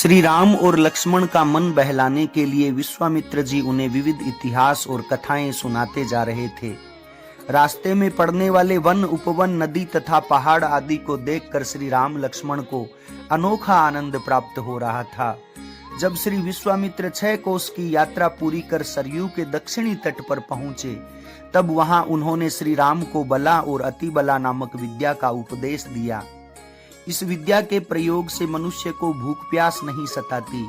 श्री राम और लक्ष्मण का मन बहलाने के लिए विश्वामित्र जी उन्हें विविध इतिहास और कथाएं सुनाते जा रहे थे। रास्ते में पड़ने वाले वन, उपवन, नदी तथा पहाड़ आदि को देखकर श्री राम लक्ष्मण को अनोखा आनंद प्राप्त हो रहा था। जब श्री विश्वामित्र 6 कोस की यात्रा पूरी कर सरयू के दक्षिणी तट पर पहुंचे, तब वहां उन्होंने श्री राम को बला और अतिबला नामक विद्या का उपदेश दिया। इस विद्या के प्रयोग से मनुष्य को भूख प्यास नहीं सताती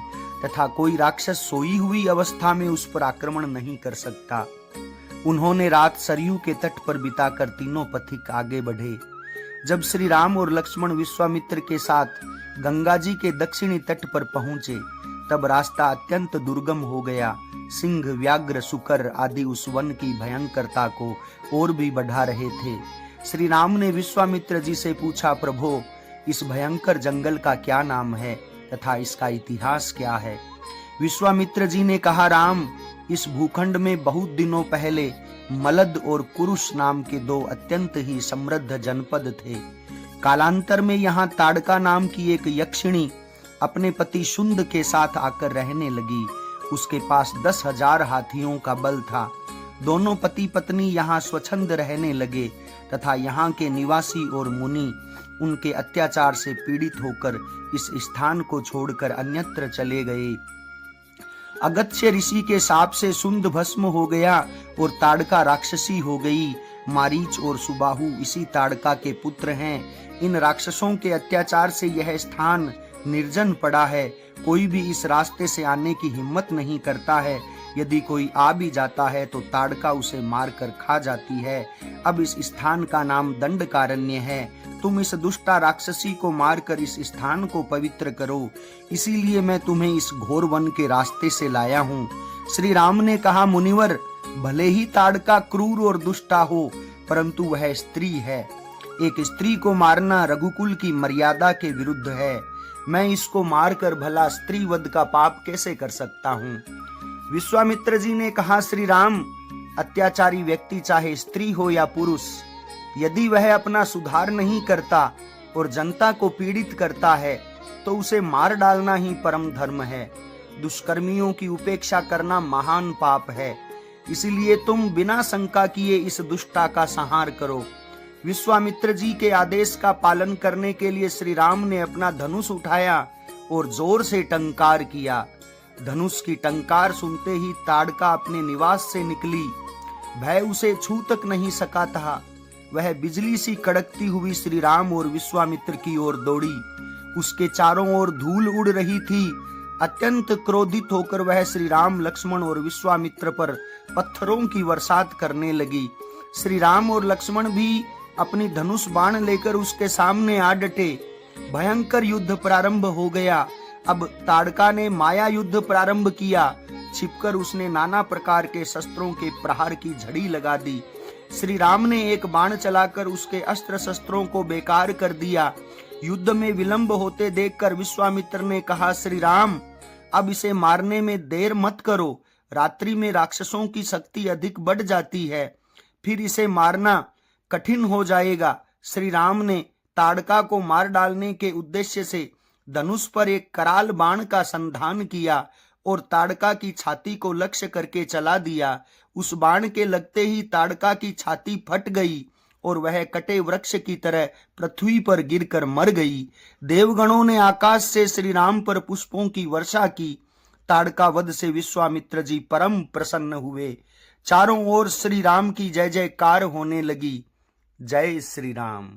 तथा कोई राक्षस सोई हुई अवस्था में उस पर आक्रमण नहीं कर सकता। उन्होंने रात सरयू के तट पर बिताकर तीनों पथिक आगे बढ़े। जब श्री राम और लक्ष्मण विश्वामित्र के साथ गंगा जी के दक्षिणी तट पर पहुंचे, तब रास्ता अत्यंत दुर्गम हो गया। सिंह, व्याघ्र, शुकर आदि उस वन की भयंकरता को और भी बढ़ा रहे थे। श्री राम ने विश्वामित्र जी से पूछा, प्रभो, इस भयंकर जंगल का क्या नाम है तथा इसका इतिहास क्या है? विश्वामित्र जी ने कहा, राम, इस भूखंड में बहुत दिनों पहले मलद और कुरुष नाम के 2 अत्यंत ही समृद्ध जनपद थे। कालांतर में यहाँ ताड़का नाम की एक यक्षिणी अपने पति शुंद के साथ आकर रहने लगी। उसके पास 10,000 हाथियों का बल था। दोनों पति पत्नी यहाँ स्वच्छंद रहने लगे तथा यहाँ के निवासी और मुनि उनके अत्याचार से पीड़ित होकर इस स्थान को छोड़कर अन्यत्र चले गए। अगस्त्य ऋषि के शाप से शुंद भस्म हो गया और ताड़का राक्षसी हो गई। मारीच और सुबाहु इसी ताड़का के पुत्र हैं। इन राक्षसों के अत्याचार से यह स्थान निर्जन पड़ा है। कोई भी इस रास्ते से आने की हिम्मत नहीं करता है। यदि कोई आ भी जाता है तो ताड़का उसे मारकर खा जाती है। अब इस स्थान का नाम दंडकारण्य है। तुम इस दुष्टा राक्षसी को मारकर इस स्थान को पवित्र करो, इसीलिए मैं तुम्हें इस घोर वन के रास्ते से लाया हूँ। श्री राम ने कहा, मुनिवर, भले ही ताड़का क्रूर और दुष्टा हो, परंतु वह स्त्री है। एक स्त्री को मारना रघुकुल की मर्यादा के विरुद्ध है। मैं इसको मारकर भला स्त्री वध का पाप कैसे कर सकता हूँ? विश्वामित्र जी ने कहा, श्री राम, अत्याचारी व्यक्ति चाहे स्त्री हो या पुरुष, यदि वह अपना सुधार नहीं करता और जनता को पीड़ित करता है तो उसे मार डालना ही परम धर्म है। दुष्कर्मियों की उपेक्षा करना महान पाप है। इसलिए तुम बिना शंका किए इस दुष्टा का संहार करो। विश्वामित्र जी के आदेश का पालन करने के लिए श्री राम ने अपना धनुष उठाया और जोर से टंकार किया। धनुष की टंकार सुनते ही ताड़का अपने निवास से निकली। भय उसे छू तक नहीं सका था। वह बिजली सी कड़कती हुई श्री राम और विश्वामित्र की ओर दौड़ी। उसके चारों ओर धूल उड़ रही थी। अत्यंत क्रोधित होकर वह श्री राम, लक्ष्मण और विश्वामित्र पर पत्थरों की बरसात करने लगी। श्री राम और लक्ष्मण भी अपनी धनुष बाण लेकर उसके सामने आ डटे। भयंकर युद्ध प्रारंभ हो गया। अब ताड़का ने माया युद्ध प्रारंभ किया। छिपकर उसने नाना प्रकार के शस्त्रों के प्रहार की झड़ी लगा दी। श्री राम ने एक बाण चलाकर उसके अस्त्र शस्त्रों को बेकार कर दिया। युद्ध में विलंब होते देखकर विश्वामित्र ने कहा, श्री राम, अब इसे मारने में देर मत करो। रात्रि में राक्षसों की शक्ति अधिक बढ़ जाती है, फिर इसे मारना कठिन हो जाएगा। श्री राम ने ताड़का को मार डालने के उद्देश्य से धनुष पर एक कराल बाण का संधान किया और ताड़का की छाती को लक्ष्य करके चला दिया। उस बाण के लगते ही ताड़का की छाती फट गई और वह कटे वृक्ष की तरह पृथ्वी पर गिरकर मर गई। देवगणों ने आकाश से श्री राम पर पुष्पों की वर्षा की। ताड़का वध से विश्वामित्र जी परम प्रसन्न हुए। चारों ओर श्री राम की जय जयकार होने लगी। जय श्री राम।